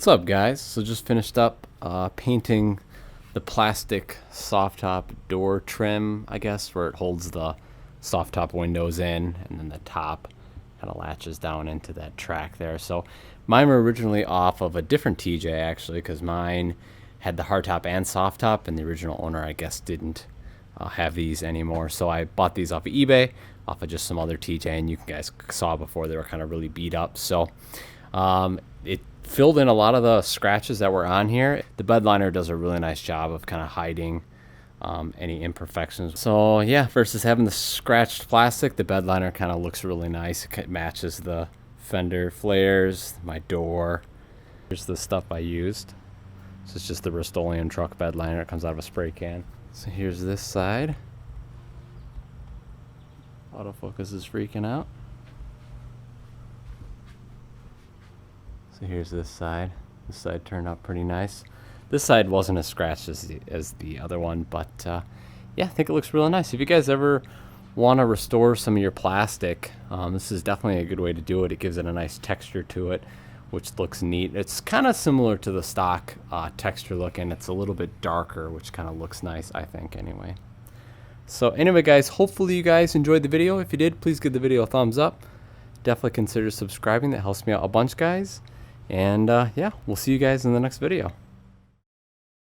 What's up, guys? So just finished up painting the plastic soft top door trim, I guess, where it holds the soft top windows in, and then the top kind of latches down into that track there. So mine were originally off of a different TJ, actually, because mine had the hardtop and soft top, and the original owner, I guess, didn't have these anymore. So I bought these off of eBay, off of just some other TJ, and you guys saw before they were kind of really beat up. So it filled in a lot of the scratches that were on here. The bed liner does a really nice job of kind of hiding any imperfections. So yeah, versus having the scratched plastic, the bed liner kind of looks really nice. It matches the fender flares, my door. Here's the stuff I used. So it's just the Rustoleum truck bed liner. It comes out of a spray can. So here's this side. Autofocus is freaking out. So here's this side. This side turned out pretty nice. This side wasn't as scratched as the other one, but yeah, I think it looks really nice. If you guys ever want to restore some of your plastic, this is definitely a good way to do it. It gives it a nice texture to it, which looks neat. It's kind of similar to the stock texture look, and it's a little bit darker, which kind of looks nice, I think, anyway. So anyway, guys, hopefully you guys enjoyed the video. If you did, please give the video a thumbs up. Definitely consider subscribing. That helps me out a bunch, guys. And yeah, we'll see you guys in the next video.